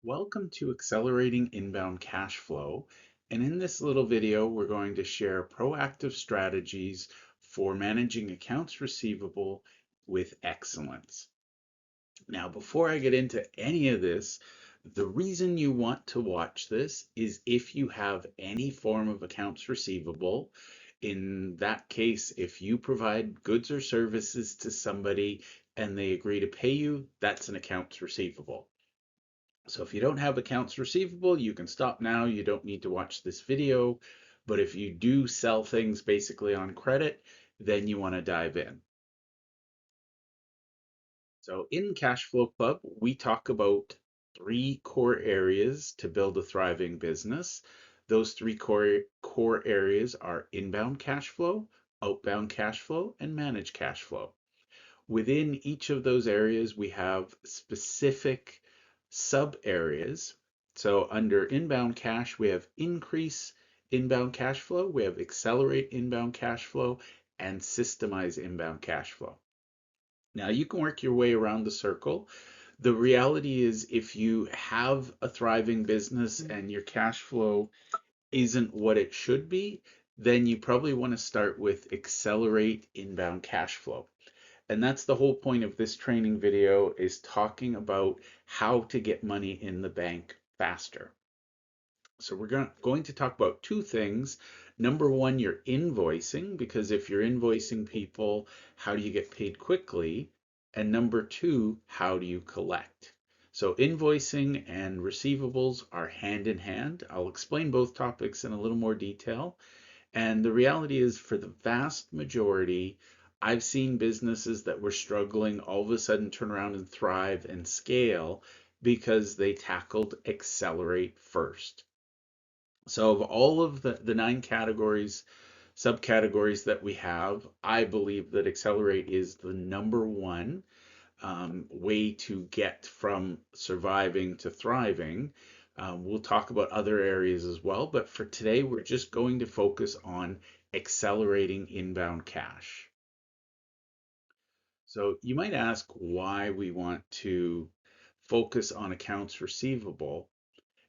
Welcome to Accelerating Inbound Cash Flow. And in this little video, we're going to share proactive strategies for managing accounts receivable with excellence. Now, before I get into any of this, the reason you want to watch this is if you have any form of accounts receivable. In that case, if you provide goods or services to somebody and they agree to pay you, that's an accounts receivable. So if you don't have accounts receivable, you can stop now. You don't need to watch this video. But if you do sell things basically on credit, then you want to dive in. So in Cashflow Club, we talk about three core areas to build a thriving business. Those three core areas are inbound cash flow, outbound cash flow, and managed cash flow. Within each of those areas, we have specific sub areas. So under inbound cash, we have increase inbound cash flow, we have accelerate inbound cash flow, and systemize inbound cash flow. Now you can work your way around the circle. The reality is, if you have a thriving business and your cash flow isn't what it should be, then you probably want to start with accelerate inbound cash flow. And that's the whole point of this training video, is talking about how to get money in the bank faster. So we're going to talk about two things. Number one, your invoicing, because if you're invoicing people, how do you get paid quickly? And number two, how do you collect? So invoicing and receivables are hand in hand. I'll explain both topics in a little more detail. And the reality is, for the vast majority, I've seen businesses that were struggling all of a sudden turn around and thrive and scale because they tackled accelerate first. So of all of the nine categories, subcategories that we have, I believe that accelerate is the number one way to get from surviving to thriving. We'll talk about other areas as well, but for today, we're just going to focus on accelerating inbound cash. So you might ask why we want to focus on accounts receivable.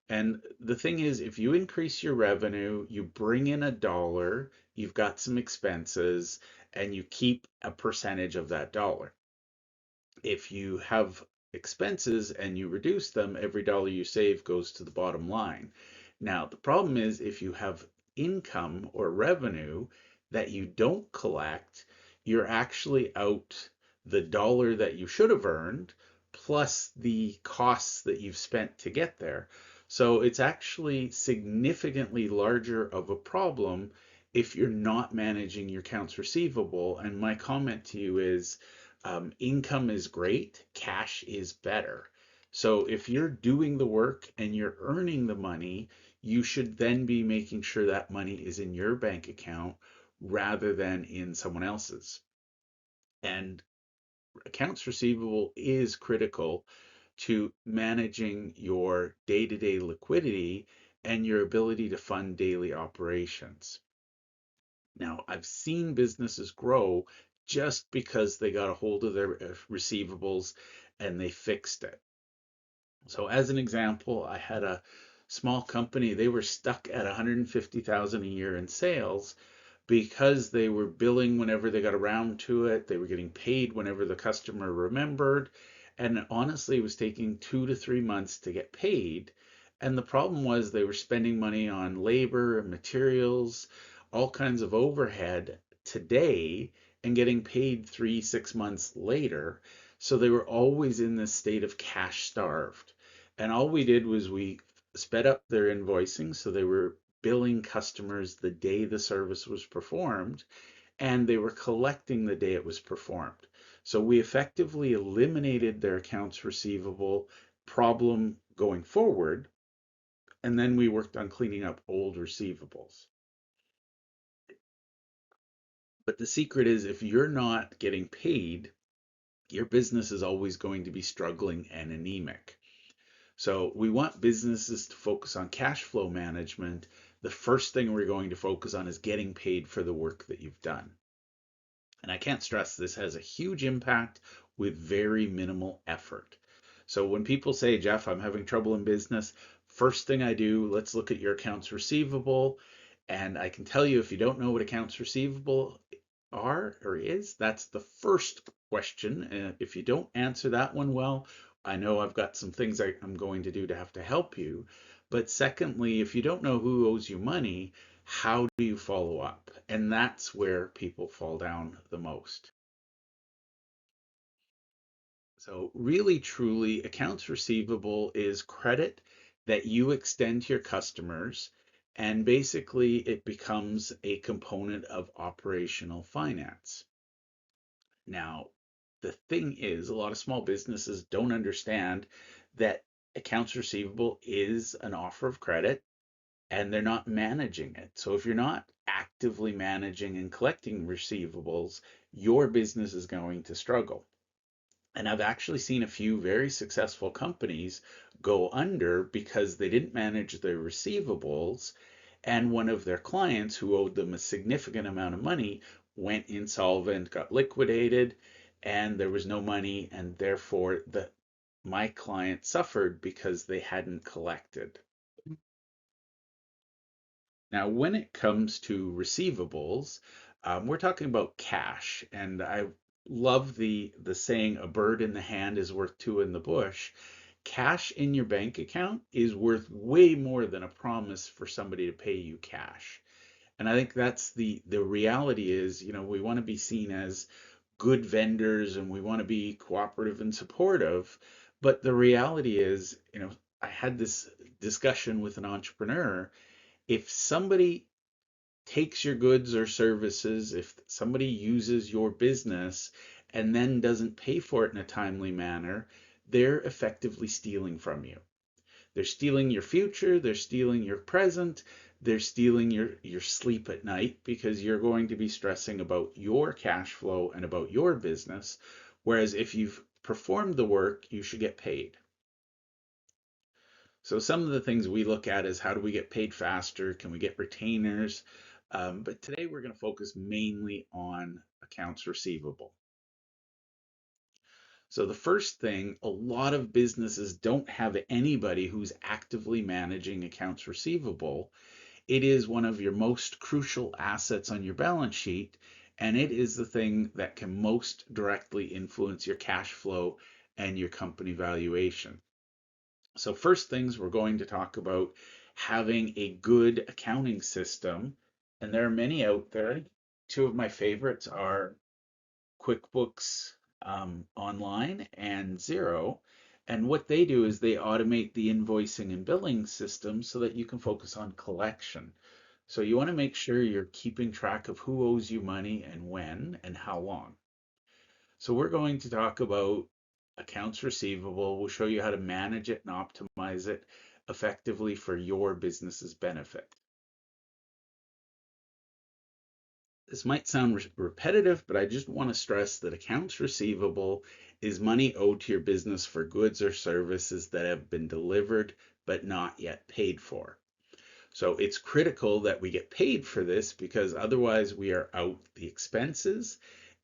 And the thing is, if you increase your revenue, you bring in a dollar, you've got some expenses, and you keep a percentage of that dollar. If you have expenses and you reduce them, every dollar you save goes to the bottom line. Now, the problem is, if you have income or revenue that you don't collect, you're actually out the dollar that you should have earned plus the costs that you've spent to get there. So it's actually significantly larger of a problem if you're not managing your accounts receivable. And my comment to you is, income is great, cash is better. So if you're doing the work and you're earning the money, you should then be making sure that money is in your bank account rather than in someone else's. And accounts receivable is critical to managing your day-to-day liquidity and your ability to fund daily operations. Now, I've seen businesses grow just because they got a hold of their receivables and they fixed it. So as an example, I had a small company. They were stuck at 150,000 a year in sales because they were billing whenever they got around to it. They were getting paid whenever the customer remembered. And honestly, it was taking 2 to 3 months to get paid. And the problem was, they were spending money on labor and materials, all kinds of overhead today, and getting paid 3, 6 months later. So they were always in this state of cash starved. And all we did was we sped up their invoicing, so they were billing customers the day the service was performed, and they were collecting the day it was performed. So we effectively eliminated their accounts receivable problem going forward, and then we worked on cleaning up old receivables. But the secret is, if you're not getting paid, your business is always going to be struggling and anemic. So we want businesses to focus on cash flow management. The first thing we're going to focus on is getting paid for the work that you've done. And I can't stress, this has a huge impact with very minimal effort. So when people say, Jeff, I'm having trouble in business, first thing I do, let's look at your accounts receivable. And I can tell you, if you don't know what accounts receivable are or is, that's the first question. And if you don't answer that one well, I know I've got some things I'm going to do to have to help you. But secondly, if you don't know who owes you money, how do you follow up? And that's where people fall down the most. So really, truly, accounts receivable is credit that you extend to your customers, and basically it becomes a component of operational finance. Now, the thing is, a lot of small businesses don't understand that accounts receivable is an offer of credit and they're not managing it. So if you're not actively managing and collecting receivables, your business is going to struggle. And I've actually seen a few very successful companies go under because they didn't manage their receivables, and one of their clients who owed them a significant amount of money went insolvent, got liquidated, and there was no money, and therefore my client suffered because they hadn't collected. Now, when it comes to receivables, we're talking about cash, and I love the saying, "A bird in the hand is worth two in the bush." Cash in your bank account is worth way more than a promise for somebody to pay you cash. And I think that's the reality is, we want to be seen as good vendors and we want to be cooperative and supportive. But the reality is, I had this discussion with an entrepreneur. If somebody takes your goods or services, if somebody uses your business and then doesn't pay for it in a timely manner, they're effectively stealing from you. They're stealing your future, they're stealing your present, they're stealing your sleep at night because you're going to be stressing about your cash flow and about your business. Whereas if you've performed the work, you should get paid. So some of the things we look at is how do we get paid faster? Can we get retainers? But today we're going to focus mainly on accounts receivable. So the first thing, a lot of businesses don't have anybody who's actively managing accounts receivable. It is one of your most crucial assets on your balance sheet, and it is the thing that can most directly influence your cash flow and your company valuation. So first things we're going to talk about having a good accounting system, and there are many out there. Two of my favorites are QuickBooks Online and Xero. And what they do is they automate the invoicing and billing system so that you can focus on collection. So you want to make sure you're keeping track of who owes you money and when and how long. So we're going to talk about accounts receivable. We'll show you how to manage it and optimize it effectively for your business's benefit. This might sound repetitive, but I just want to stress that accounts receivable is money owed to your business for goods or services that have been delivered but not yet paid for. So it's critical that we get paid for this because otherwise we are out the expenses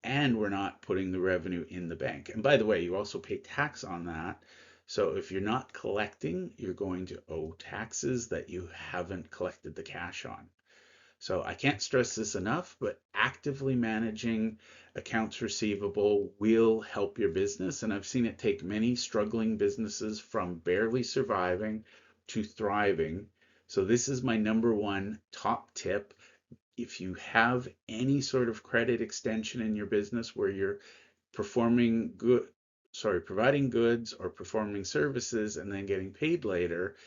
and we're not putting the revenue in the bank. And by the way, you also pay tax on that. So if you're not collecting, you're going to owe taxes that you haven't collected the cash on. So I can't stress this enough, but actively managing accounts receivable will help your business. And I've seen it take many struggling businesses from barely surviving to thriving. So this is my number one top tip. If you have any sort of credit extension in your business where you're providing goods or performing services and then getting paid later,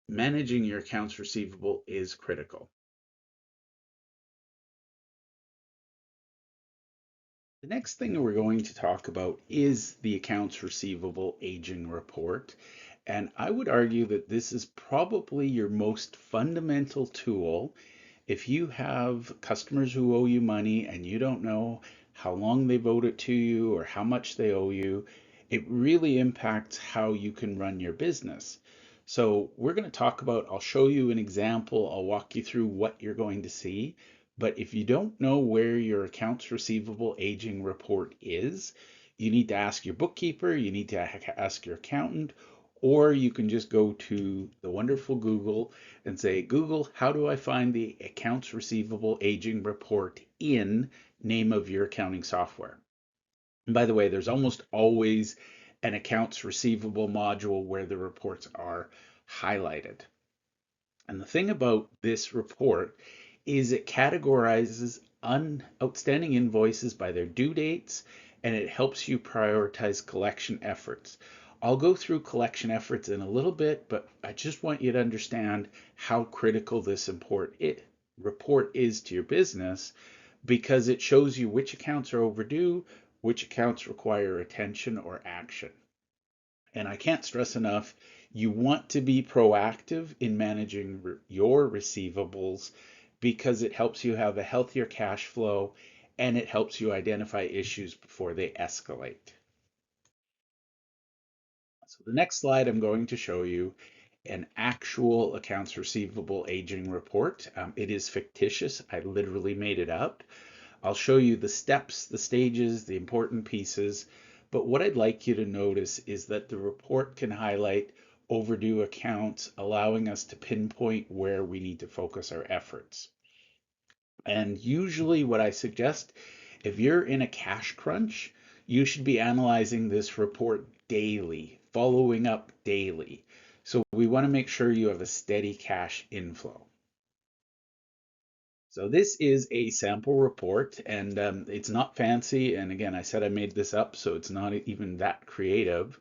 managing your accounts receivable is critical. The next thing we're going to talk about is the accounts receivable aging report. And I would argue that this is probably your most fundamental tool. If you have customers who owe you money and you don't know how long they've owed it to you or how much they owe you, it really impacts how you can run your business. So we're going to talk about, I'll show you an example, I'll walk you through what you're going to see. But if you don't know where your accounts receivable aging report is, you need to ask your bookkeeper, you need to ask your accountant, or you can just go to the wonderful Google and say, Google, how do I find the accounts receivable aging report in name of your accounting software? And by the way, there's almost always an accounts receivable module where the reports are highlighted. And the thing about this report is it categorizes outstanding invoices by their due dates, and it helps you prioritize collection efforts. I'll go through collection efforts in a little bit, but I just want you to understand how critical this report is to your business, because it shows you which accounts are overdue, which accounts require attention or action. And I can't stress enough, you want to be proactive in managing your receivables, because it helps you have a healthier cash flow and it helps you identify issues before they escalate. So the next slide, I'm going to show you an actual accounts receivable aging report. It is fictitious. I literally made it up. I'll show you the steps, the stages, the important pieces. But what I'd like you to notice is that the report can highlight overdue accounts, allowing us to pinpoint where we need to focus our efforts. And usually what I suggest, if you're in a cash crunch, you should be analyzing this report daily, following up daily. So we want to make sure you have a steady cash inflow. So this is a sample report, and it's not fancy. And again, I said I made this up, so it's not even that creative.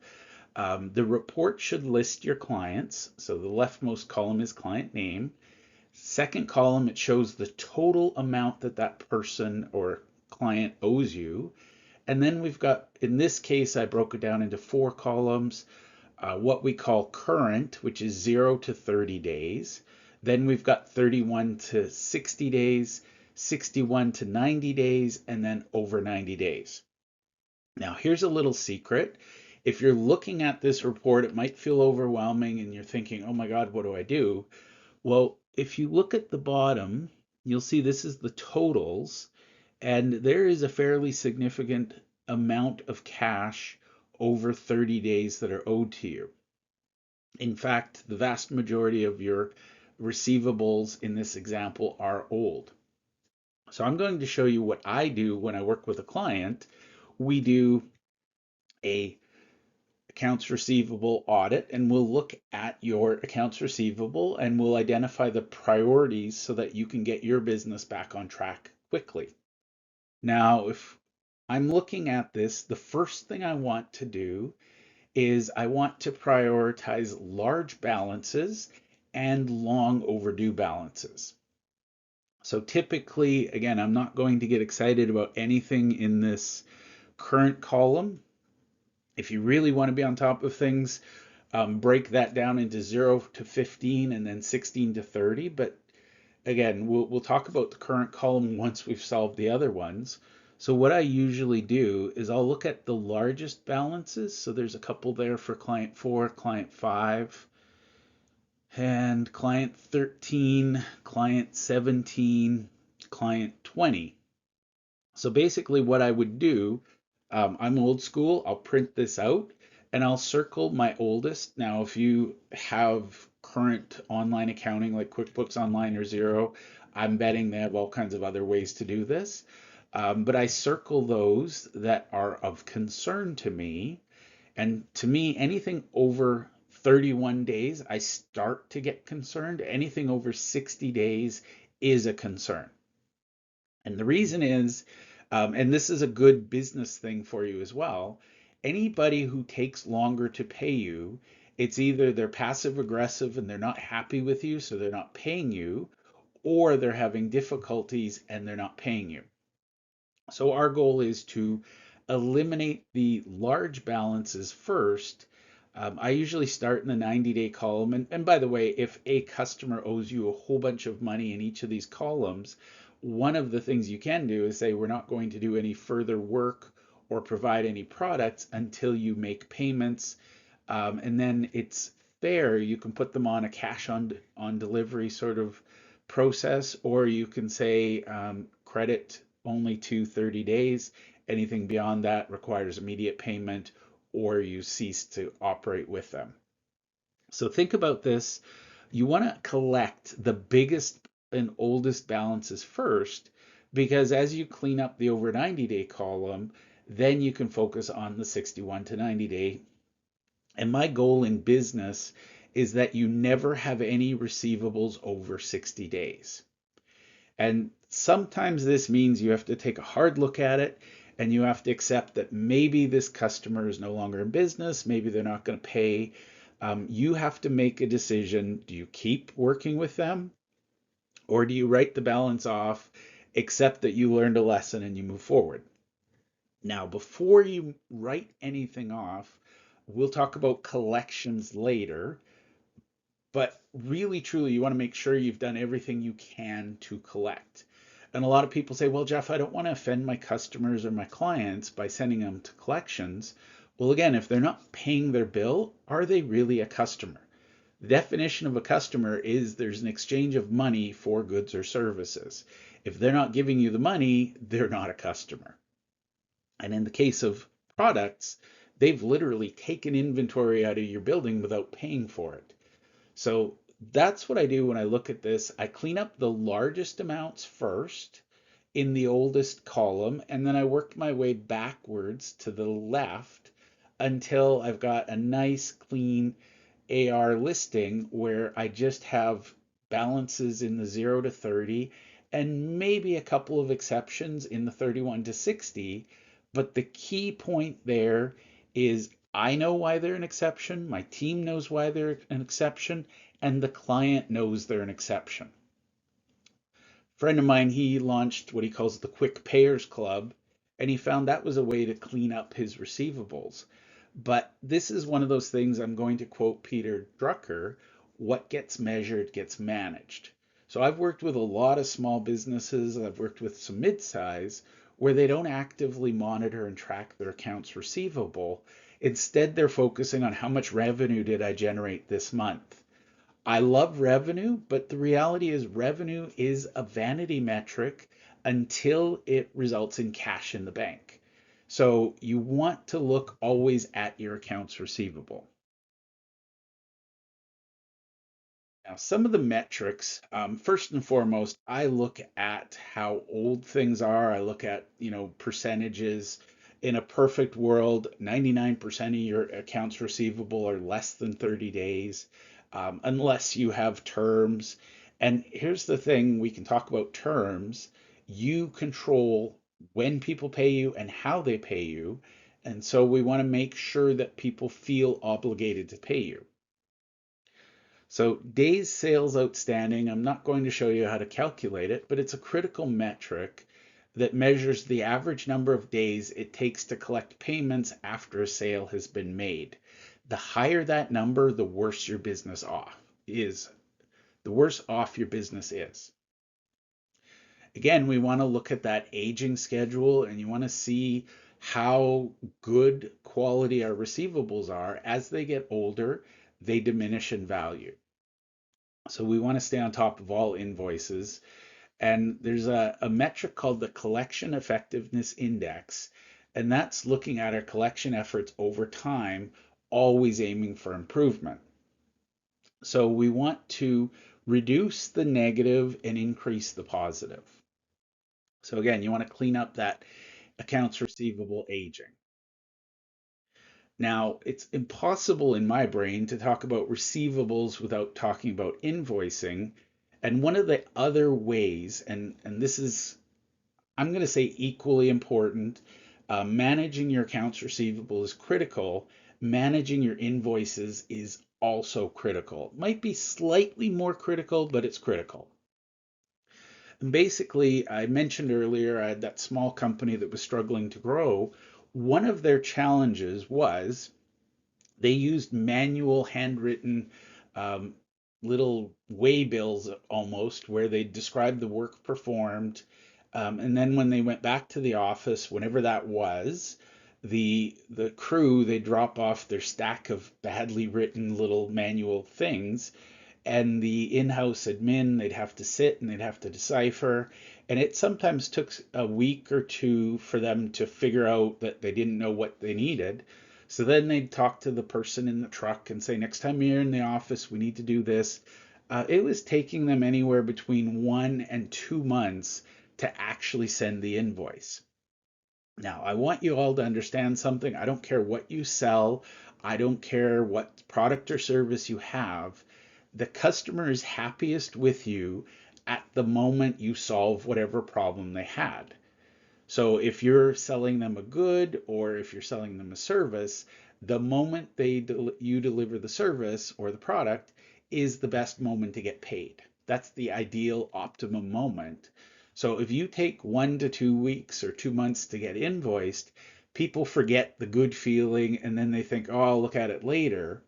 The report should list your clients. So the leftmost column is client name. Second column, it shows the total amount that that person or client owes you. And then we've got, in this case, I broke it down into 4 columns. What we call current, which is 0 to 30 days. Then we've got 31 to 60 days, 61 to 90 days, and then over 90 days. Now, here's a little secret. If you're looking at this report, it might feel overwhelming and you're thinking, oh my God, what do I do? Well, if you look at the bottom, you'll see this is the totals, and there is a fairly significant amount of cash over 30 days that are owed to you. In fact, the vast majority of your receivables in this example are old. So I'm going to show you what I do when I work with a client. We do a accounts receivable audit, and we'll look at your accounts receivable and we'll identify the priorities so that you can get your business back on track quickly. Now, if I'm looking at this, the first thing I want to do is I want to prioritize large balances and long overdue balances. So typically, again, I'm not going to get excited about anything in this current column. If you really want to be on top of things, break that down into 0 to 15 and then 16 to 30. But again, we'll talk about the current column once we've solved the other ones. So what I usually do is I'll look at the largest balances. So there's a couple there for client 4, client 5, and client 13, client 17, client 20. So basically what I would do, I'm old school, I'll print this out and I'll circle my oldest. Now, if you have current online accounting like QuickBooks Online or Xero, I'm betting they have all kinds of other ways to do this. But I circle those that are of concern to me. And to me, anything over 31 days, I start to get concerned. Anything over 60 days is a concern. And the reason is, and this is a good business thing for you as well, anybody who takes longer to pay you, it's either they're passive aggressive and they're not happy with you, so they're not paying you, or they're having difficulties and they're not paying you. So our goal is to eliminate the large balances first. I usually start in the 90-day column. And by the way, if a customer owes you a whole bunch of money in each of these columns, one of the things you can do is say, we're not going to do any further work or provide any products until you make payments. And then it's fair. You can put them on a cash on delivery sort of process, or you can say credit only to 30 days, Anything beyond that requires immediate payment or you cease to operate with them. So think about this. You want to collect the biggest and oldest balances first, because as you clean up the over 90-day column, then you can focus on the 61 to 90 day. And my goal in business is that you never have any receivables over 60 days. And sometimes this means you have to take a hard look at it and you have to accept that maybe this customer is no longer in business, maybe they're not going to pay. You have to make a decision. Do you keep working with them or do you write the balance off, accept that you learned a lesson and you move forward? Now, before you write anything off, we'll talk about collections later, but really, truly, you want to make sure you've done everything you can to collect. And a lot of people say, well, Jeff, I don't want to offend my customers or my clients by sending them to collections. Well, again, if they're not paying their bill, are they really a customer? The definition of a customer is there's an exchange of money for goods or services. If they're not giving you the money, they're not a customer. And in the case of products, they've literally taken inventory out of your building without paying for it. So that's what I do when I look at this. I clean up the largest amounts first in the oldest column, and then I work my way backwards to the left until I've got a nice clean AR listing where I just have balances in the 0 to 30 and maybe a couple of exceptions in the 31 to 60. But the key point there is I know why they're an exception, my team knows why they're an exception, and the client knows they're an exception. A friend of mine, he launched what he calls the Quick Payers Club, and he found that was a way to clean up his receivables. But this is one of those things I'm going to quote Peter Drucker, what gets measured gets managed. So I've worked with a lot of small businesses, I've worked with some mid-size, where they don't actively monitor and track their accounts receivable. Instead, they're focusing on how much revenue did I generate this month. I love revenue, but the reality is revenue is a vanity metric until it results in cash in the bank. So you want to look always at your accounts receivable. Now, some of the metrics, first and foremost, I look at how old things are. I look at, percentages. In a perfect world, 99% of your accounts receivable are less than 30 days, unless you have terms. And here's the thing, we can talk about terms. You control when people pay you and how they pay you. And so we want to make sure that people feel obligated to pay you. So days sales outstanding, I'm not going to show you how to calculate it, but it's a critical metric that measures the average number of days it takes to collect payments after a sale has been made. The higher that number, the worse your business off is. The worse off your business is. Again, we want to look at that aging schedule and you want to see how good quality our receivables are. As they get older, they diminish in value. So we want to stay on top of all invoices. And there's a metric called the Collection Effectiveness Index, and that's looking at our collection efforts over time, always aiming for improvement. So we want to reduce the negative and increase the positive. So again, you want to clean up that accounts receivable aging. Now, it's impossible in my brain to talk about receivables without talking about invoicing. And one of the other ways, and this is, I'm going to say equally important, managing your accounts receivable is critical. Managing your invoices is also critical. It might be slightly more critical, but it's critical. And basically, I mentioned earlier, I had that small company that was struggling to grow. One of their challenges was they used manual handwritten um, little waybills almost where they described the work performed. And then when they went back to the office, whenever that was, the crew, they drop off their stack of badly written little manual things, and the in-house admin, they'd have to sit and they'd have to decipher, And it sometimes took a week or two for them to figure out that they didn't know what they needed. So then they'd talk to the person in the truck and say, next time you're in the office, we need to do this. It was taking them anywhere between 1 and 2 months to actually send the invoice. Now, I want you all to understand something. I don't care what you sell, I don't care what product or service you have. The customer is happiest with you at the moment you solve whatever problem they had. So if you're selling them a good or if you're selling them a service, the moment you deliver the service or the product is the best moment to get paid. That's the ideal optimum moment. So if you take 1 to 2 weeks or 2 months to get invoiced, people forget the good feeling and then they think, oh, I'll look at it later.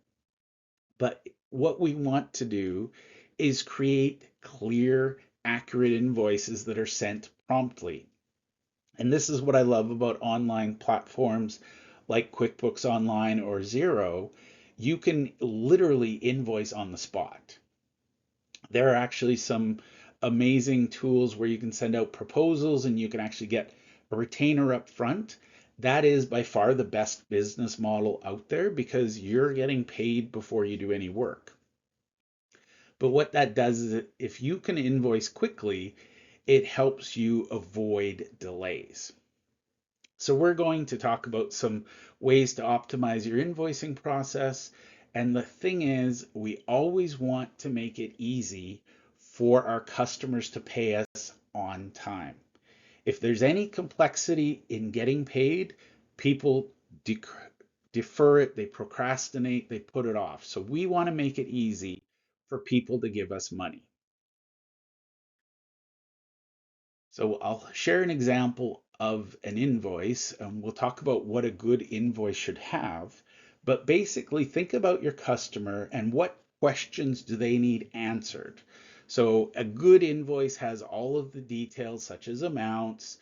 But what we want to do is create clear, accurate invoices that are sent promptly. And this is what I love about online platforms like QuickBooks Online or Xero. You can literally invoice on the spot. There are actually some amazing tools where you can send out proposals and you can actually get a retainer up front. That is by far the best business model out there because you're getting paid before you do any work. But what that does is if you can invoice quickly, it helps you avoid delays. So we're going to talk about some ways to optimize your invoicing process. And the thing is, we always want to make it easy for our customers to pay us on time. If there's any complexity in getting paid, people defer it, they procrastinate, they put it off. So we want to make it easy for people to give us money. So I'll share an example of an invoice, and we'll talk about what a good invoice should have. But basically, think about your customer and what questions do they need answered. So a good invoice has all of the details, such as amounts,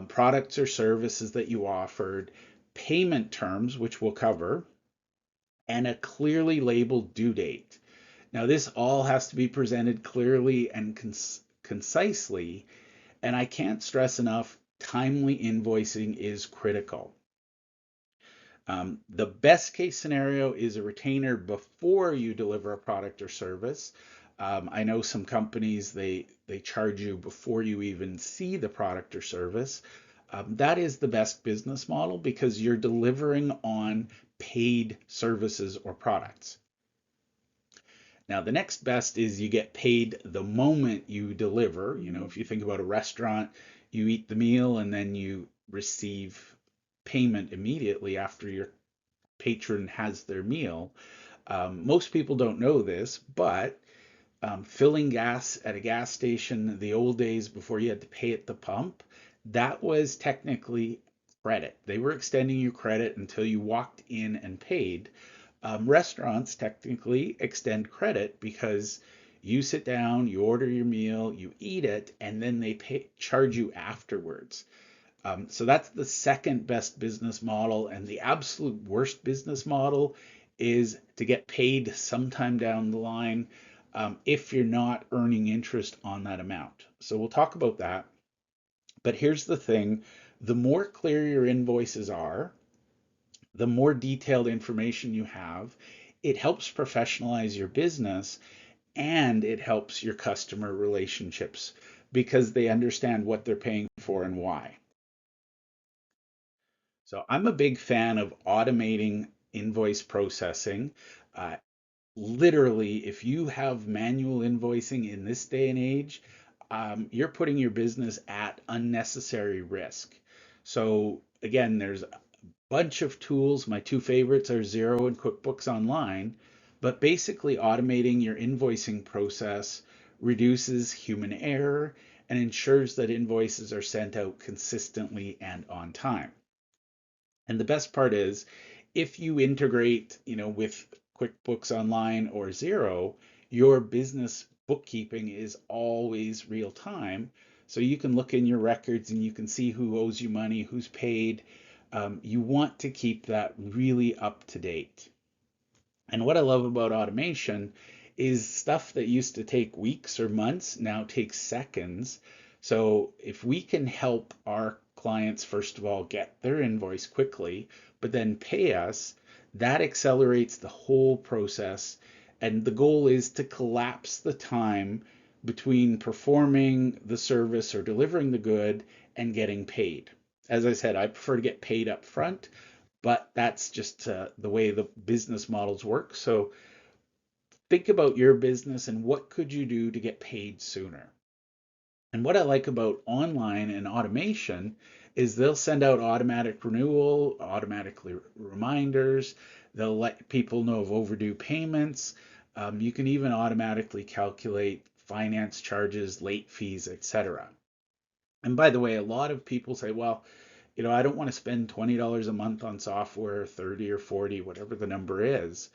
products or services that you offered, payment terms, which we'll cover, and a clearly labeled due date. Now, this all has to be presented clearly and concisely, and I can't stress enough, timely invoicing is critical. The best case scenario is a retainer before you deliver a product or service. I know some companies, they charge you before you even see the product or service. That is the best business model because you're delivering on paid services or products. Now, the next best is you get paid the moment you deliver. You know, if you think about a restaurant, you eat the meal and then you receive payment immediately after your patron has their meal. Most people don't know this, but filling gas at a gas station, the old days before you had to pay at the pump, that was technically credit. They were extending you credit until you walked in and paid. Restaurants technically extend credit because you sit down, you order your meal, you eat it, and then they charge you afterwards. So that's the second best business model. And the absolute worst business model is to get paid sometime down the line if you're not earning interest on that amount. So we'll talk about that. But here's the thing, the more clear your invoices are, the more detailed information you have, it helps professionalize your business and it helps your customer relationships because they understand what they're paying for and why. So I'm a big fan of automating invoice processing. Uh, Literally, if you have manual invoicing in this day and age, you're putting your business at unnecessary risk. So again, there's bunch of tools. My two favorites are Xero and QuickBooks Online, but basically automating your invoicing process reduces human error and ensures that invoices are sent out consistently and on time. And the best part is if you integrate, with QuickBooks Online or Xero, your business bookkeeping is always real time. So you can look in your records and you can see who owes you money, who's paid. You want to keep that really up to date. And what I love about automation is stuff that used to take weeks or months now takes seconds. So if we can help our clients, first of all, get their invoice quickly, but then pay us, that accelerates the whole process. And the goal is to collapse the time between performing the service or delivering the good and getting paid. As I said, I prefer to get paid up front, but that's just the way the business models work. So think about your business and what could you do to get paid sooner. And what I like about online and automation is they'll send out automatic renewal, automatically reminders. They'll let people know of overdue payments. You can even automatically calculate finance charges, late fees, etc. And by the way, a lot of people say, well, I don't want to spend $20 a month on software, 30 or 40, whatever the number is.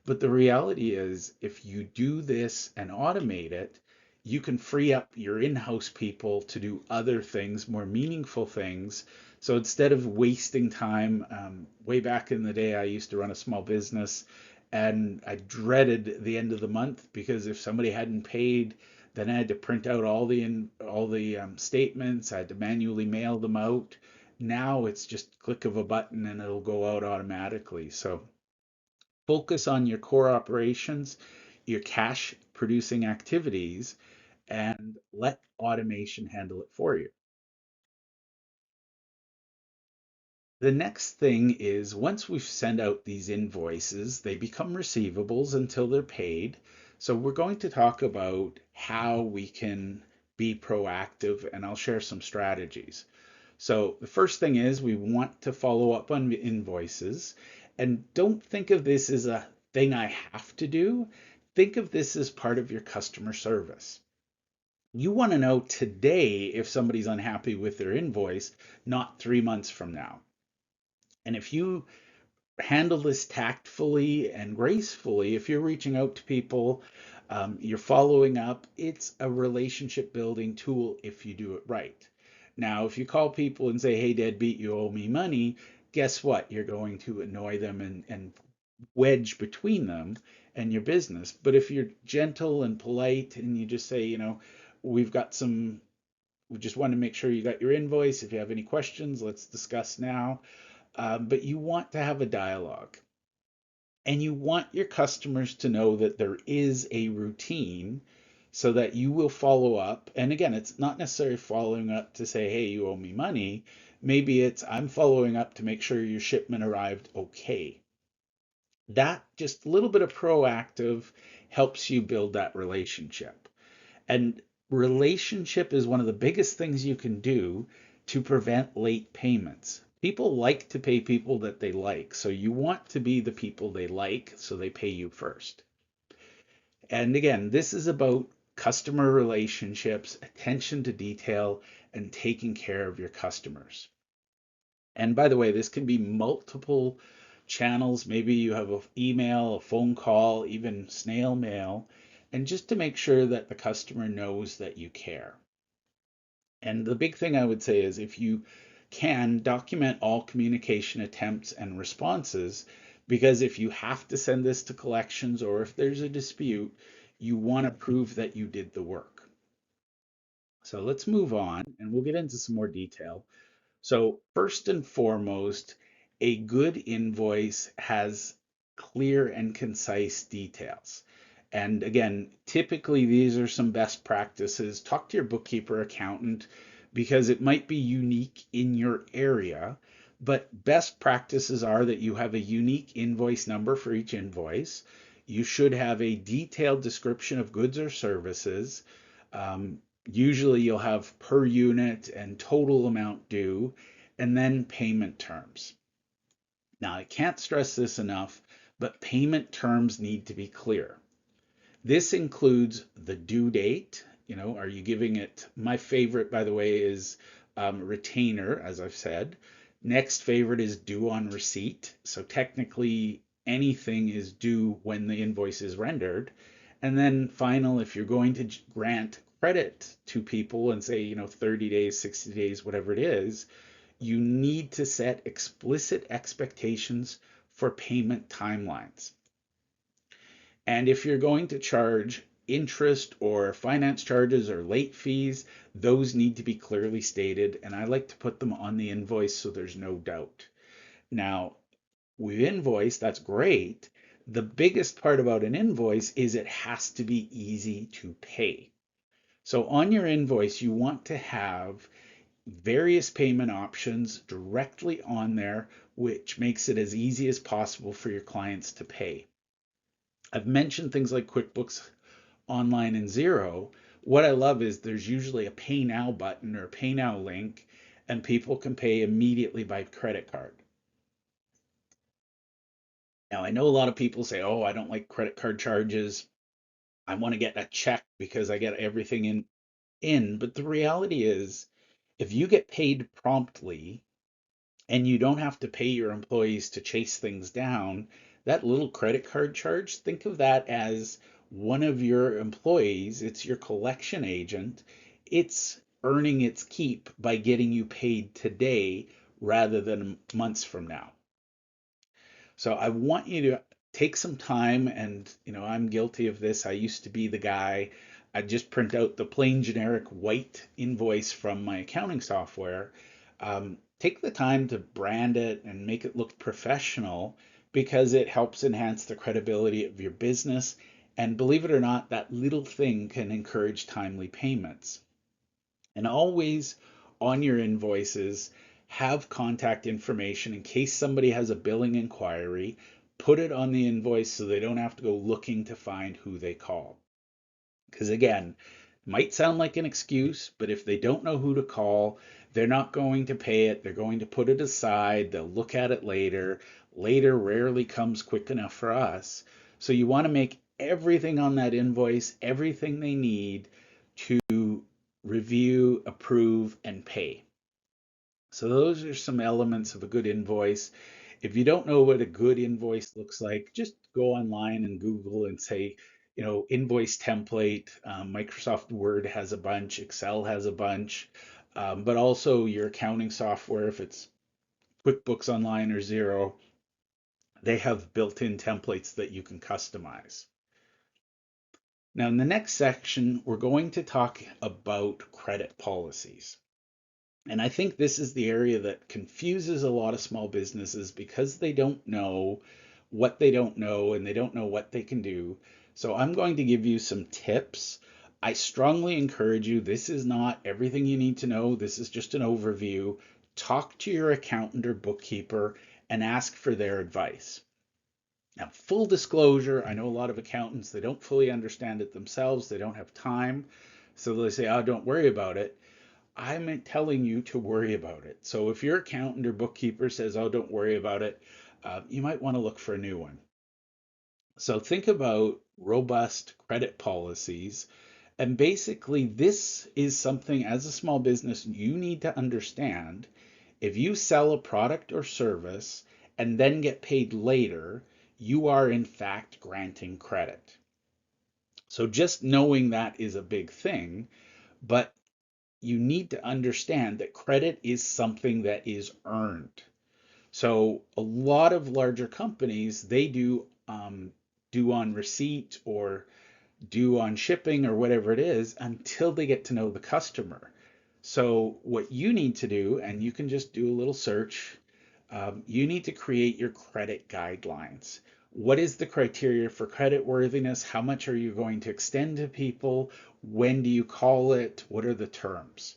But the reality is, if you do this and automate it, you can free up your in-house people to do other things, more meaningful things. So instead of wasting time, way back in the day, I used to run a small business and I dreaded the end of the month because if somebody hadn't paid, then I had to print out all the statements. I had to manually mail them out. Now it's just click of a button and it'll go out automatically. So focus on your core operations, your cash producing activities, and let automation handle it for you. The next thing is once we send out these invoices, they become receivables until they're paid. So we're going to talk about how we can be proactive, and I'll share some strategies. So the first thing is we want to follow up on invoices, and don't think of this as a thing I have to do. Think of this as part of your customer service. You want to know today if somebody's unhappy with their invoice, not 3 months from now. And if you handle this tactfully and gracefully, if you're reaching out to people, you're following up, it's a relationship building tool if you do it right. Now, if you call people and say, hey, deadbeat, you owe me money, guess what? You're going to annoy them and wedge between them and your business. But if you're gentle and polite and you just say, we've got some, we just want to make sure you got your invoice. If you have any questions, let's discuss now. But you want to have a dialogue and you want your customers to know that there is a routine so that you will follow up. And again, it's not necessarily following up to say, hey, you owe me money. Maybe it's I'm following up to make sure your shipment arrived okay. That just a little bit of proactive helps you build that relationship. And relationship is one of the biggest things you can do to prevent late payments. People like to pay people that they like. So you want to be the people they like so they pay you first. And again, this is about customer relationships, attention to detail, and taking care of your customers. And by the way, this can be multiple channels. Maybe you have an email, a phone call, even snail mail, and just to make sure that the customer knows that you care. And the big thing I would say is if you can document all communication attempts and responses, because if you have to send this to collections or if there's a dispute, you want to prove that you did the work. So let's move on and we'll get into some more detail. So first and foremost, a good invoice has clear and concise details. And again, typically these are some best practices. Talk to your bookkeeper, accountant, because it might be unique in your area, but best practices are that you have a unique invoice number for each invoice. You should have a detailed description of goods or services. Um, Usually you'll have per unit and total amount due, and then payment terms. Now, I can't stress this enough, but payment terms need to be clear. This includes the due date. Are you giving it? My favorite, by the way, is retainer, as I've said. Next favorite is due on receipt. So technically, anything is due when the invoice is rendered. And then final, if you're going to grant credit to people and say, 30 days, 60 days, whatever it is, you need to set explicit expectations for payment timelines. And if you're going to charge interest or finance charges or late fees, those need to be clearly stated, and I like to put them on the invoice so there's no doubt. Now, we invoice, that's great. The biggest part about an invoice is it has to be easy to pay. So on your invoice, you want to have various payment options directly on there, which makes it as easy as possible for your clients to pay. I've mentioned things like QuickBooks Online and Xero. What I love is there's usually a Pay Now button or a Pay Now link, and people can pay immediately by credit card. Now, I know a lot of people say, oh, I don't like credit card charges. I want to get a check because I get everything in. But the reality is, if you get paid promptly and you don't have to pay your employees to chase things down, that little credit card charge, think of that as one of your employees, it's your collection agent. It's earning its keep by getting you paid today rather than months from now. So I want you to take some time, and I'm guilty of this. I used to be the guy, I'd just print out the plain generic white invoice from my accounting software. Take the time to brand it and make it look professional because it helps enhance the credibility of your business. And believe it or not, that little thing can encourage timely payments. And always on your invoices, have contact information in case somebody has a billing inquiry. Put it on the invoice so they don't have to go looking to find who they call. Because again, it might sound like an excuse, but if they don't know who to call, they're not going to pay it. They're going to put it aside. They'll look at it later. Later rarely comes quick enough for us. So you want to make everything on that invoice, everything they need to review, approve, and pay. So those are some elements of a good invoice. If you don't know what a good invoice looks like, just go online and Google and say, invoice template. Microsoft Word has a bunch, Excel has a bunch, but also your accounting software, if it's QuickBooks Online or Xero, they have built-in templates that you can customize. Now, in the next section, we're going to talk about credit policies. And I think this is the area that confuses a lot of small businesses because they don't know what they don't know and they don't know what they can do. So I'm going to give you some tips. I strongly encourage you, this is not everything you need to know. This is just an overview. Talk to your accountant or bookkeeper and ask for their advice. Now, full disclosure, I know a lot of accountants, they don't fully understand it themselves. They don't have time. So they say, oh, don't worry about it. I'm telling you to worry about it. So if your accountant or bookkeeper says, oh, don't worry about it, you might want to look for a new one. So think about robust credit policies. And basically, this is something as a small business you need to understand. If you sell a product or service and then get paid later, you are in fact granting credit. So just knowing that is a big thing, but you need to understand that credit is something that is earned. So a lot of larger companies, they do on receipt or do on shipping or whatever it is until they get to know the customer. So what you need to do, and you can just do a little search, you need to create your credit guidelines. What is the criteria for credit worthiness? How much are you going to extend to people? When do you call it? What are the terms?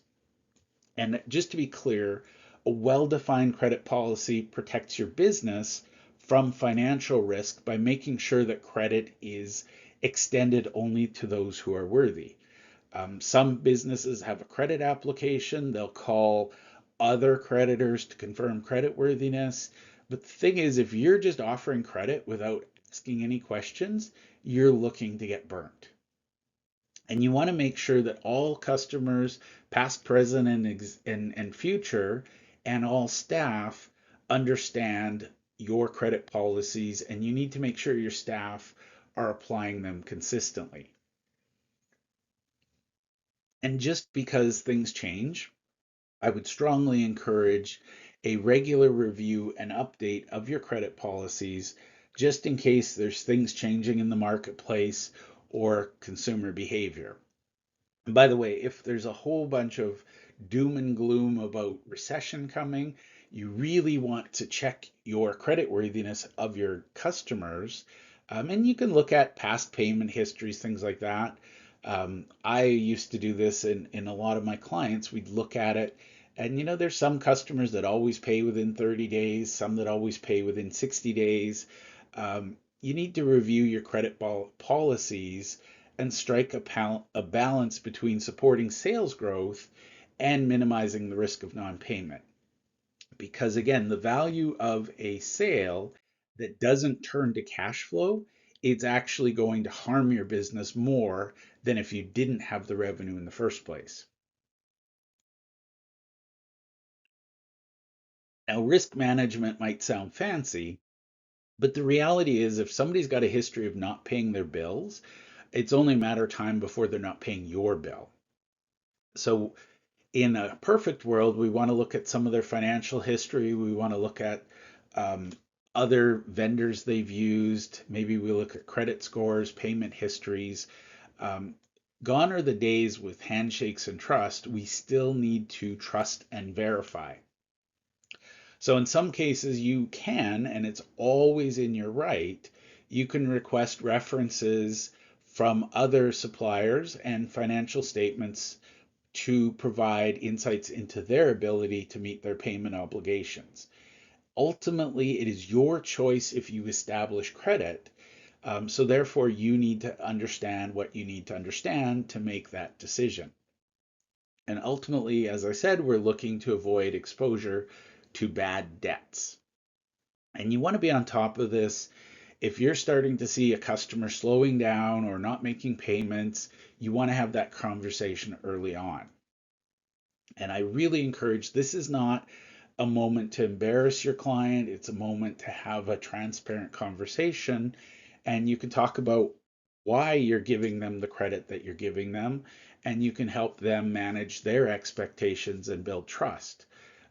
And just to be clear, a well-defined credit policy protects your business from financial risk by making sure that credit is extended only to those who are worthy. Some businesses have a credit application. They'll call other creditors to confirm credit worthiness. But the thing is, if you're just offering credit without asking any questions, you're looking to get burnt. And you want to make sure that all customers, past, present, and future, and all staff understand your credit policies, and you need to make sure your staff are applying them consistently. And just because things change, I would strongly encourage a regular review and update of your credit policies just in case there's things changing in the marketplace or consumer behavior. And by the way, if there's a whole bunch of doom and gloom about recession coming, you really want to check your creditworthiness of your customers. And you can look at past payment histories, things like that. I used to do this in a lot of my clients. We'd look at it, and there's some customers that always pay within 30 days, some that always pay within 60 days. You need to review your credit policies and strike a balance between supporting sales growth and minimizing the risk of non-payment. Because again, the value of a sale that doesn't turn to cash flow, it's actually going to harm your business more than if you didn't have the revenue in the first place. Now, risk management might sound fancy, but the reality is if somebody's got a history of not paying their bills, it's only a matter of time before they're not paying your bill. So in a perfect world, we want to look at some of their financial history. We want to look at um, other vendors they've used. Maybe we look at credit scores, payment histories. Um, Gone are the days with handshakes and trust. We still need to trust and verify. So in some cases, you can, and it's always in your right, you can request references from other suppliers and financial statements to provide insights into their ability to meet their payment obligations. Ultimately, it is your choice if you establish credit. So therefore, you need to understand what you need to understand to make that decision. And ultimately, as I said, we're looking to avoid exposure to bad debts. And you want to be on top of this. If you're starting to see a customer slowing down or not making payments, you want to have that conversation early on. And I really encourage, this is not a moment to embarrass your client. It's a moment to have a transparent conversation. And you can talk about why you're giving them the credit that you're giving them. And you can help them manage their expectations and build trust.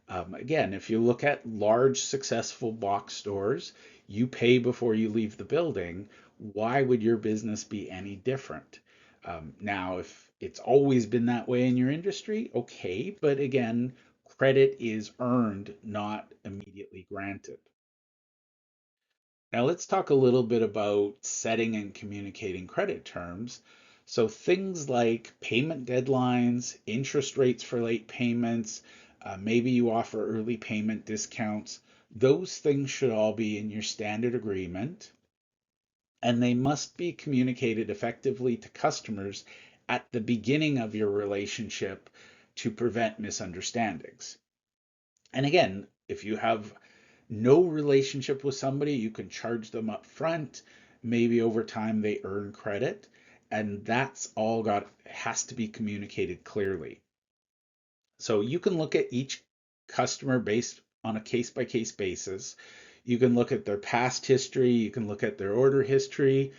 Again, if you look at large successful box stores, you pay before you leave the building. Why would your business be any different? Now, if it's always been that way in your industry, okay, but again, credit is earned, not immediately granted. Now, let's talk a little bit about setting and communicating credit terms. So, things like payment deadlines, interest rates for late payments, maybe you offer early payment discounts. Those things should all be in your standard agreement, and they must be communicated effectively to customers at the beginning of your relationship to prevent misunderstandings. And again, if you have no relationship with somebody, you can charge them up front. Maybe over time they earn credit, and that's all got has to be communicated clearly. So you can look at each customer based on a case by case basis. You can look at their past history, you can look at their order history,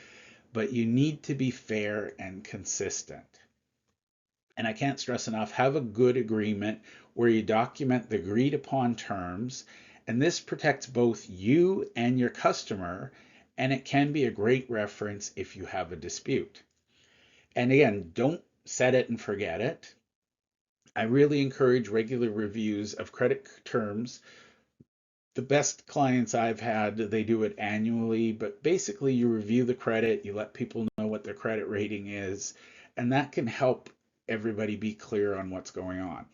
but you need to be fair and consistent. And I can't stress enough, have a good agreement where you document the agreed upon terms. And this protects both you and your customer. And it can be a great reference if you have a dispute. And again, don't set it and forget it. I really encourage regular reviews of credit terms. The best clients I've had, they do it annually, but basically you review the credit, you let people know what their credit rating is, and that can help everybody be clear on what's going on.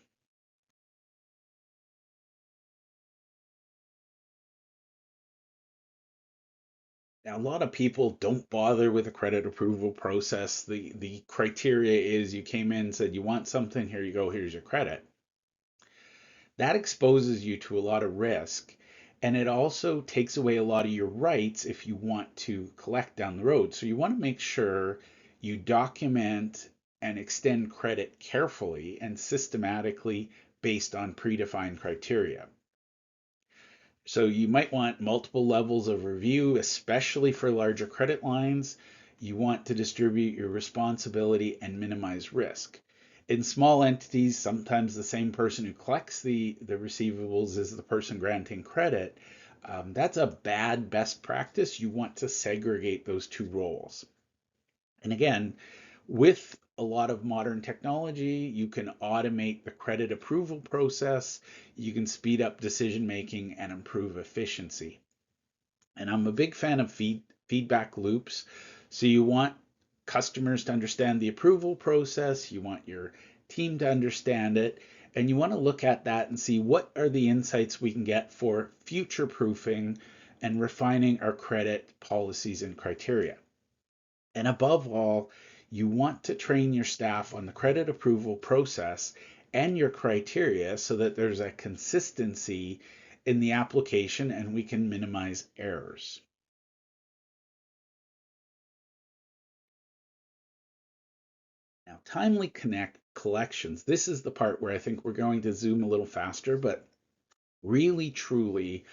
Now, a lot of people don't bother with the credit approval process. The criteria is you came in, said you want something, here you go, here's your credit. That exposes you to a lot of risk, and it also takes away a lot of your rights if you want to collect down the road. So you want to make sure you document and extend credit carefully and systematically based on predefined criteria. So you might want multiple levels of review, especially for larger credit lines. You want to distribute your responsibility and minimize risk. In small entities, sometimes the same person who collects the receivables is the person granting credit. That's a bad best practice. You want to segregate those two roles. And again, with a lot of modern technology, you can automate the credit approval process, you can speed up decision making and improve efficiency. And I'm a big fan of feedback loops. So you want customers to understand the approval process, you want your team to understand it, and you want to look at that and see what are the insights we can get for future proofing and refining our credit policies and criteria. And above all, you want to train your staff on the credit approval process and your criteria so that there's a consistency in the application and we can minimize errors. Now, timely connect collections. This is the part where I think we're going to zoom a little faster, but really truly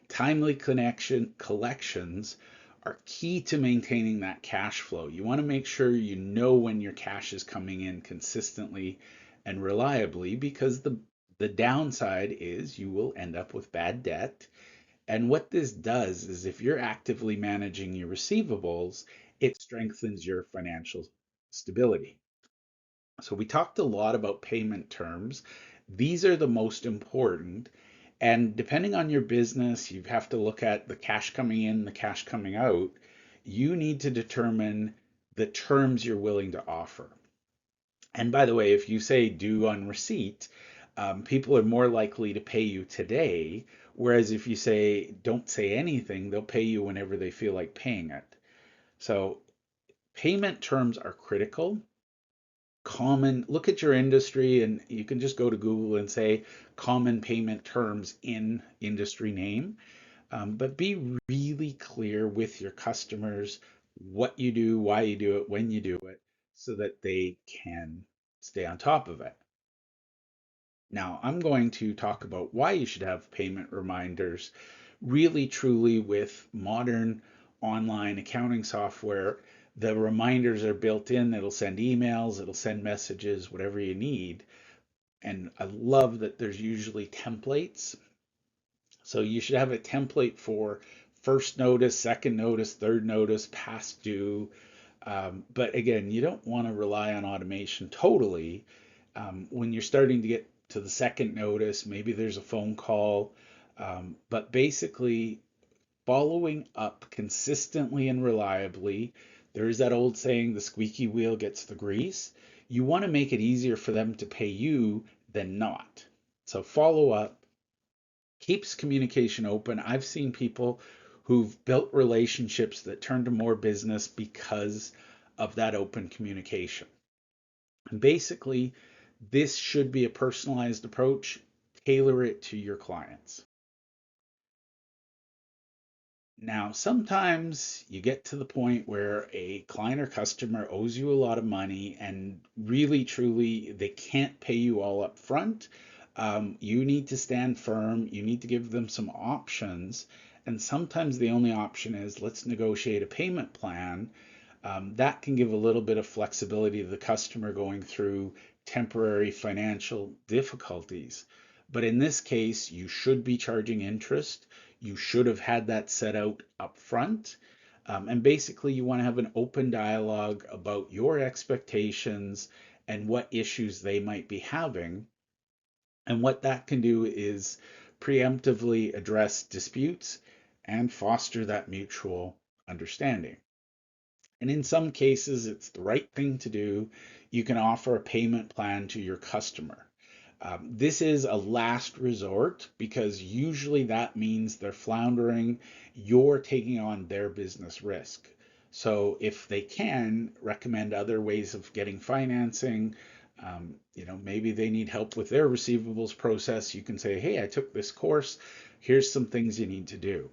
timely connection collections are key to maintaining that cash flow. You want to make sure you know when your cash is coming in consistently and reliably, because the downside is you will end up with bad debt. And what this does is if you're actively managing your receivables, it strengthens your financial stability. So we talked a lot about payment terms. These are the most important. And depending on your business, you have to look at the cash coming in, the cash coming out. You need to determine the terms you're willing to offer. And by the way, if you say due on receipt, people are more likely to pay you today. Whereas if you say don't say anything, they'll pay you whenever they feel like paying it. So payment terms are critical. Common, look at your industry and you can just go to Google and say common payment terms in industry name. But be really clear with your customers what you do, why you do it, when you do it, so that they can stay on top of it. Now, I'm going to talk about why you should have payment reminders really truly with modern online accounting software. The reminders are built in, it'll send emails, it'll send messages, whatever you need. And I love that there's usually templates. So you should have a template for first notice, second notice, third notice, past due. But again, you don't want to rely on automation totally. When you're starting to get to the second notice, maybe there's a phone call. But basically, following up consistently and reliably, there is that old saying, the squeaky wheel gets the grease. You want to make it easier for them to pay you than not. So follow up, keeps communication open. I've seen people who've built relationships that turn to more business because of that open communication. And basically, this should be a personalized approach. Tailor it to your clients. Now, sometimes you get to the point where a client or customer owes you a lot of money and really, truly, they can't pay you all up front. You need to stand firm. You need to give them some options. And sometimes the only option is let's negotiate a payment plan. That can give a little bit of flexibility to the customer going through temporary financial difficulties. But in this case, you should be charging interest. You should have had that set out up front. And basically, you want to have an open dialogue about your expectations and what issues they might be having. And what that can do is preemptively address disputes and foster that mutual understanding. And in some cases, it's the right thing to do. You can offer a payment plan to your customer. This is a last resort because usually that means they're floundering, you're taking on their business risk. So if they can recommend other ways of getting financing, maybe they need help with their receivables process, you can say, hey, I took this course, here's some things you need to do.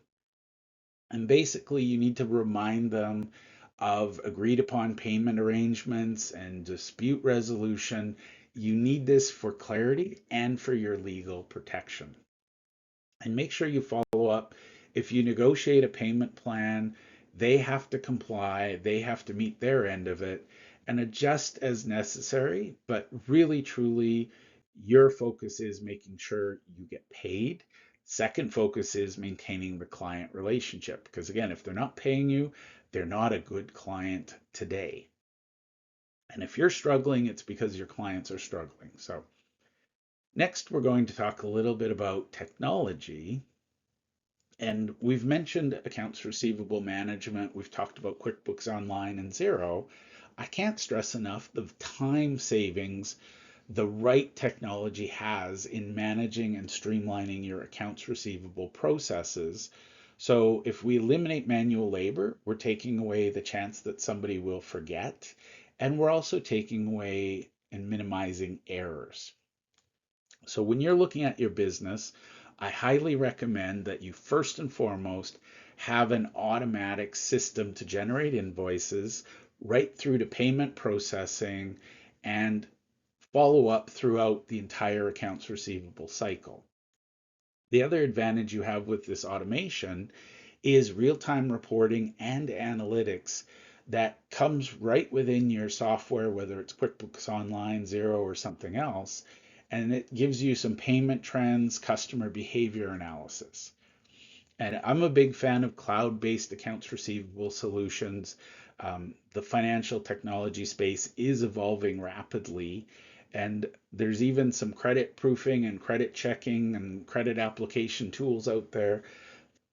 And basically, you need to remind them of agreed upon payment arrangements and dispute resolution. You need this for clarity and for your legal protection. And make sure you follow up. If you negotiate a payment plan, they have to comply, they have to meet their end of it and adjust as necessary. But really, truly, your focus is making sure you get paid. Second focus is maintaining the client relationship. Because again, if they're not paying you, they're not a good client today. And if you're struggling, it's because your clients are struggling. So next, we're going to talk a little bit about technology. And we've mentioned accounts receivable management. We've talked about QuickBooks Online and Xero. I can't stress enough the time savings the right technology has in managing and streamlining your accounts receivable processes. So if we eliminate manual labor, we're taking away the chance that somebody will forget, and we're also taking away and minimizing errors. So when you're looking at your business, I highly recommend that you first and foremost have an automatic system to generate invoices right through to payment processing and follow up throughout the entire accounts receivable cycle. The other advantage you have with this automation is real-time reporting and analytics that comes right within your software, whether it's QuickBooks Online, Xero, or something else, and it gives you some payment trends, customer behavior analysis. And I'm a big fan of cloud-based accounts receivable solutions. The financial technology space is evolving rapidly, and there's even some credit proofing and credit checking and credit application tools out there.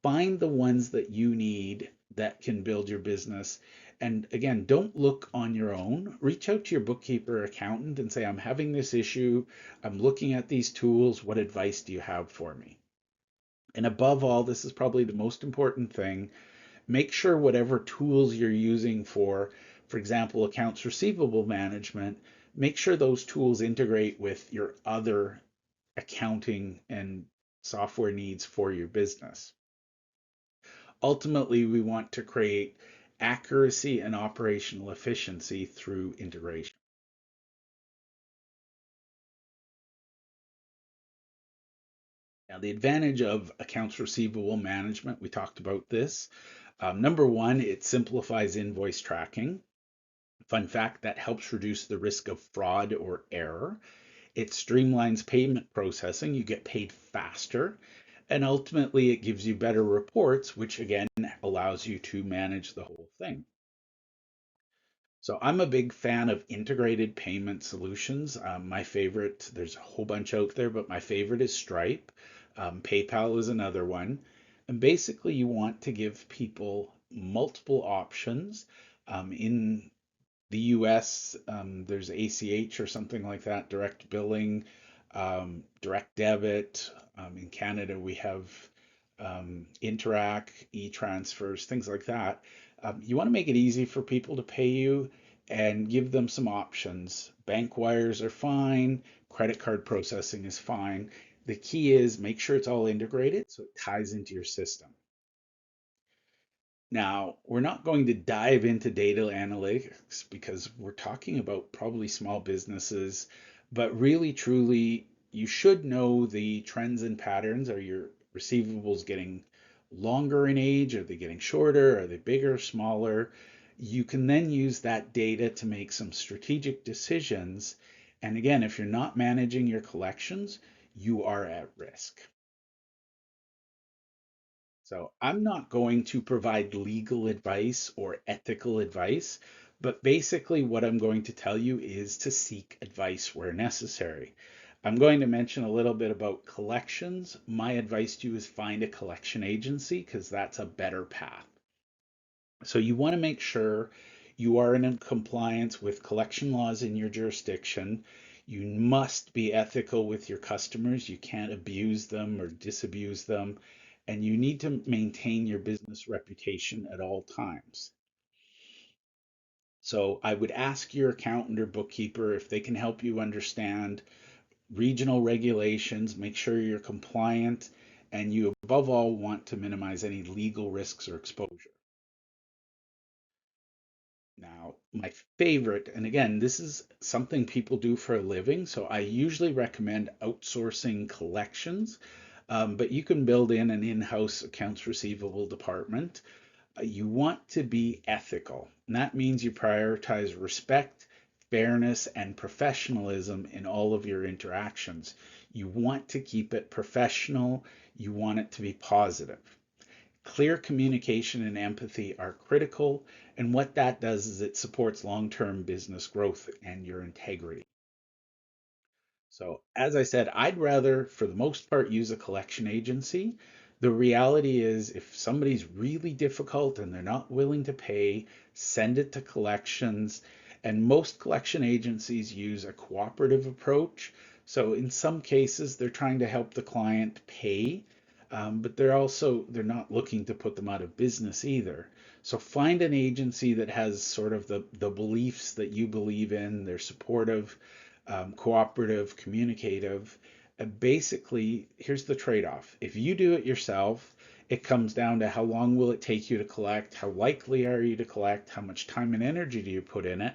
Find the ones that you need that can build your business. And again, don't look on your own. Reach out to your bookkeeper or accountant and say, I'm having this issue. I'm looking at these tools. What advice do you have for me? And above all, this is probably the most important thing. Make sure whatever tools you're using for example, accounts receivable management, make sure those tools integrate with your other accounting and software needs for your business. Ultimately, we want to create accuracy and operational efficiency through integration. Now, the advantage of accounts receivable management, we talked about this. Number one, it simplifies invoice tracking. Fun fact, that helps reduce the risk of fraud or error. It streamlines payment processing. You get paid faster. And ultimately, it gives you better reports, which again allows you to manage the whole thing. So I'm a big fan of integrated payment solutions. My favorite, there's a whole bunch out there, but my favorite is Stripe. PayPal is another one. And basically, you want to give people multiple options. In the US, there's ACH or something like that, direct billing, direct debit. In Canada, we have Interac, e-transfers, things like that. You want to make it easy for people to pay you and give them some options. Bank wires are fine, credit card processing is fine. The key is make sure it's all integrated so it ties into your system. Now, we're not going to dive into data analytics because we're talking about probably small businesses, but really, truly, you should know the trends and patterns. Are your receivables getting longer in age? Are they getting shorter? Are they bigger, smaller? You can then use that data to make some strategic decisions. And again, if you're not managing your collections, you are at risk. So I'm not going to provide legal advice or ethical advice, but basically what I'm going to tell you is to seek advice where necessary. I'm going to mention a little bit about collections. My advice to you is find a collection agency because that's a better path. So you want to make sure you are in compliance with collection laws in your jurisdiction. You must be ethical with your customers. You can't abuse them or disabuse them. And you need to maintain your business reputation at all times. So I would ask your accountant or bookkeeper if they can help you understand regional regulations, make sure you're compliant, and you above all want to minimize any legal risks or exposure. Now, my favorite, and again, this is something people do for a living, so I usually recommend outsourcing collections, but you can build in an in-house accounts receivable department. You want to be ethical, and that means you prioritize respect, fairness, and professionalism in all of your interactions. You want to keep it professional, you want it to be positive. Clear communication and empathy are critical, and what that does is it supports long-term business growth and your integrity. So, as I said, I'd rather, for the most part, use a collection agency. The reality is, if somebody's really difficult and they're not willing to pay, send it to collections. And most collection agencies use a cooperative approach. So, in some cases, they're trying to help the client pay, but they're not looking to put them out of business either. So, find an agency that has sort of the beliefs that you believe in. They're supportive, cooperative, communicative. Basically, here's the trade-off. If you do it yourself, it comes down to how long will it take you to collect, how likely are you to collect, how much time and energy do you put in it,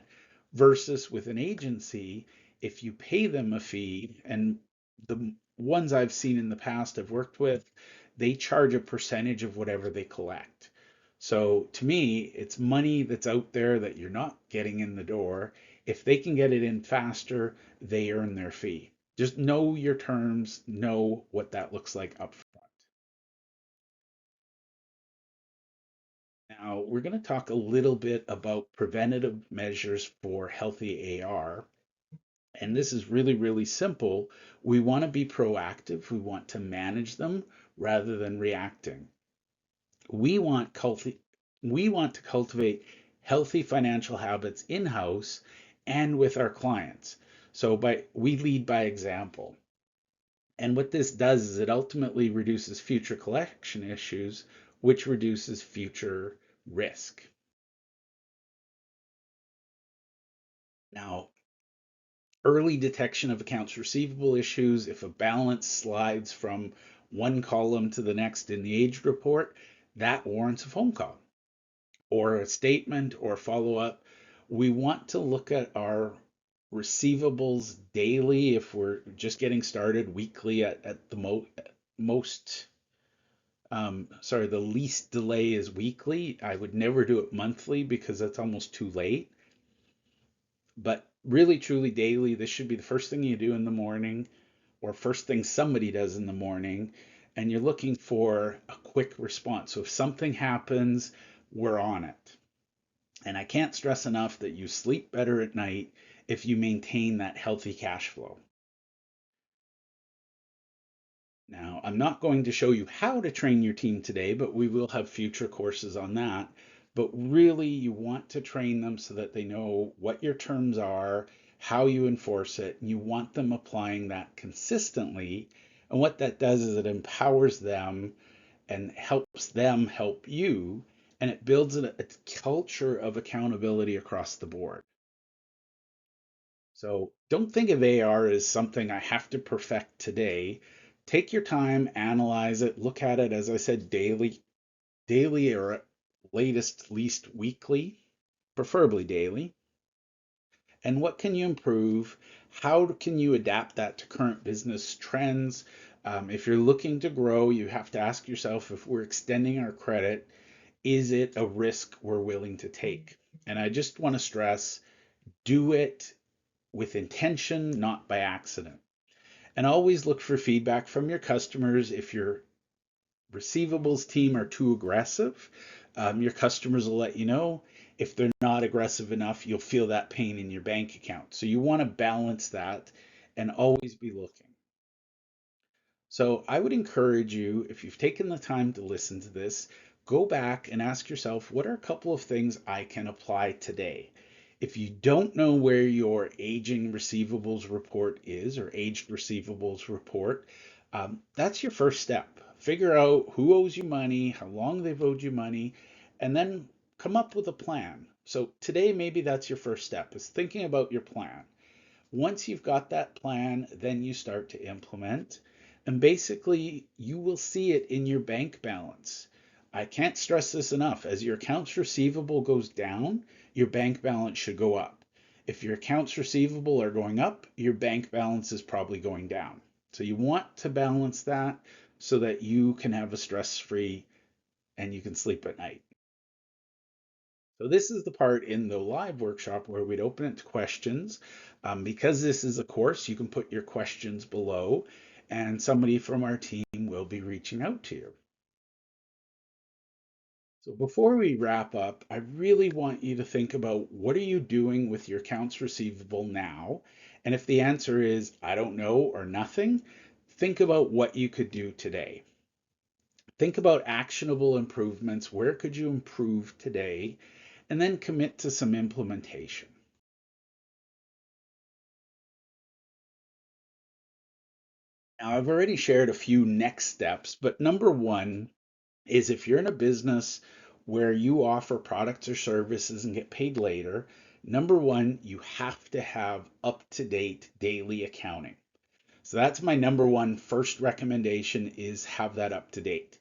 versus with an agency, if you pay them a fee, and the ones I've seen in the past I've worked with, they charge a percentage of whatever they collect. So to me, it's money that's out there that you're not getting in the door. If they can get it in faster, they earn their fee. Just know your terms, know what that looks like up front. Now, we're going to talk a little bit about preventative measures for healthy AR. And this is really, really simple. We want to be proactive. We want to manage them rather than reacting. We want culti- we want to cultivate healthy financial habits in-house and with our clients. So we lead by example. And what this does is it ultimately reduces future collection issues, which reduces future risk. Now, early detection of accounts receivable issues, if a balance slides from one column to the next in the age report, that warrants a phone call or a statement or follow up. We want to look at our receivables daily if we're just getting started, weekly at the most sorry, the least delay is weekly. I would never do it monthly because that's almost too late. But really, truly daily, this should be the first thing you do in the morning or first thing somebody does in the morning. And you're looking for a quick response. So if something happens, we're on it. And I can't stress enough that you sleep better at night if you maintain that healthy cash flow. Now, I'm not going to show you how to train your team today, but we will have future courses on that. But really, you want to train them so that they know what your terms are, how you enforce it, and you want them applying that consistently. And what that does is it empowers them and helps them help you, and it builds a culture of accountability across the board. So don't think of AR as something I have to perfect today. Take your time, analyze it, look at it, as I said, daily or at latest, least weekly, preferably daily. And what can you improve? How can you adapt that to current business trends? If you're looking to grow, you have to ask yourself if we're extending our credit, is it a risk we're willing to take? And I just want to stress, do it with intention, not by accident. And always look for feedback from your customers. If your receivables team are too aggressive, your customers will let you know. If they're not aggressive enough, you'll feel that pain in your bank account. So you want to balance that and always be looking. So I would encourage you, if you've taken the time to listen to this, go back and ask yourself, what are a couple of things I can apply today? If you don't know where your aging receivables report is or aged receivables report, that's your first step. Figure out who owes you money, how long they've owed you money, and then come up with a plan. So today, maybe that's your first step, is thinking about your plan. Once you've got that plan, then you start to implement. And basically, you will see it in your bank balance. I can't stress this enough. As your accounts receivable goes down, your bank balance should go up. If your accounts receivable are going up, your bank balance is probably going down. So you want to balance that so that you can have a stress-free and you can sleep at night. So this is the part in the live workshop where we'd open it to questions. Because this is a course, you can put your questions below and somebody from our team will be reaching out to you. So before we wrap up, I really want you to think about what are you doing with your accounts receivable now? And if the answer is I don't know or nothing, think about what you could do today. Think about actionable improvements. Where could you improve today? And then commit to some implementation. Now, I've already shared a few next steps, but number one is if you're in a business where you offer products or services and get paid later, number one, you have to have up-to-date daily accounting. So that's my number one first recommendation is have that up to date.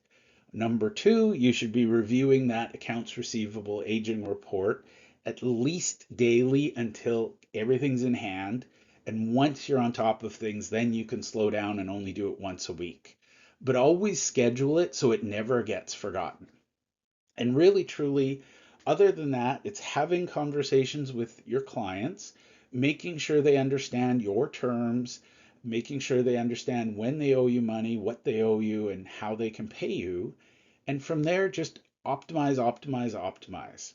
Number two, you should be reviewing that accounts receivable aging report at least daily until everything's in hand. And once you're on top of things, then you can slow down and only do it once a week. But always schedule it so it never gets forgotten. And really, truly, other than that, it's having conversations with your clients, making sure they understand your terms, making sure they understand when they owe you money, what they owe you, and how they can pay you. And from there, just optimize, optimize, optimize.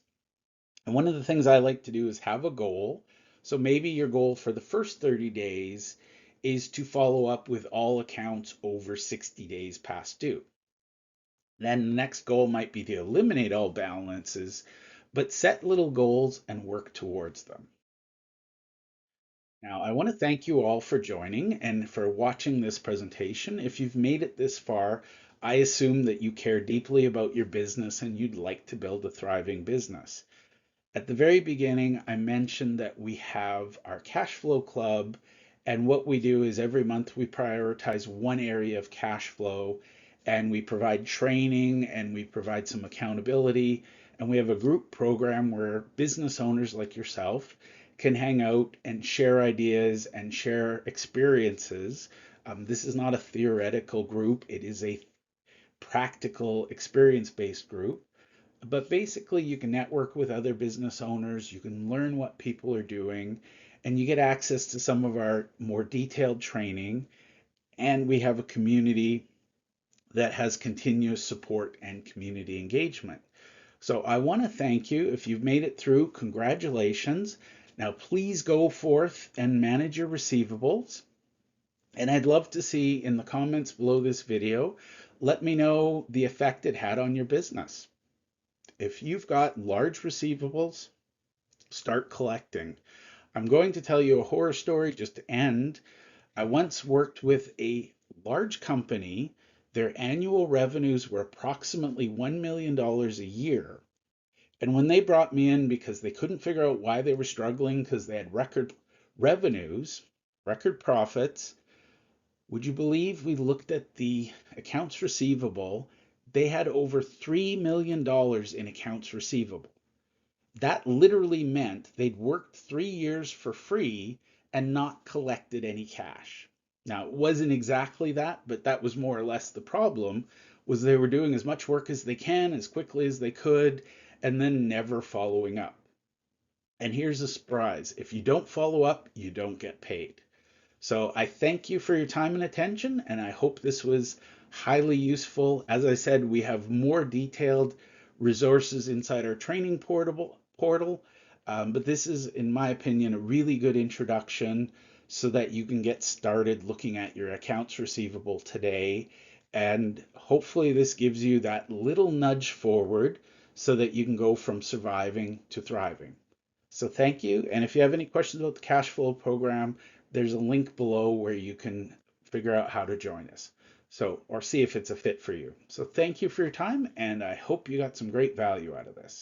And one of the things I like to do is have a goal. So maybe your goal for the first 30 days is to follow up with all accounts over 60 days past due. Then the next goal might be to eliminate all balances, but set little goals and work towards them. Now, I want to thank you all for joining and for watching this presentation. If you've made it this far, I assume that you care deeply about your business and you'd like to build a thriving business. At the very beginning, I mentioned that we have our cash flow club, and what we do is every month we prioritize one area of cash flow, and we provide training and we provide some accountability, and we have a group program where business owners like yourself can hang out and share ideas and share experiences. This is not a theoretical group, it is a practical experience-based group. But basically, you can network with other business owners, you can learn what people are doing, and you get access to some of our more detailed training. And we have a community that has continuous support and community engagement. So I want to thank you. If you've made it through, congratulations. Now, please go forth and manage your receivables. And I'd love to see in the comments below this video, let me know the effect it had on your business. If you've got large receivables, start collecting. I'm going to tell you a horror story just to end. I once worked with a large company. Their annual revenues were approximately $1 million a year. And when they brought me in because they couldn't figure out why they were struggling because they had record revenues, record profits, would you believe we looked at the accounts receivable? They had over $3 million in accounts receivable. That literally meant they'd worked 3 years for free and not collected any cash. Now, it wasn't exactly that, but that was more or less the problem, was they were doing as much work as they can, as quickly as they could, and then never following up. And here's a surprise. If you don't follow up, you don't get paid. So I thank you for your time and attention, and I hope this was highly useful. As I said, we have more detailed resources inside our training portal, but this is, in my opinion, a really good introduction so that you can get started looking at your accounts receivable today. And hopefully this gives you that little nudge forward so that you can go from surviving to thriving. So thank you. And if you have any questions about the cash flow program, there's a link below where you can figure out how to join us. So, or see if it's a fit for you. So thank you for your time, and I hope you got some great value out of this.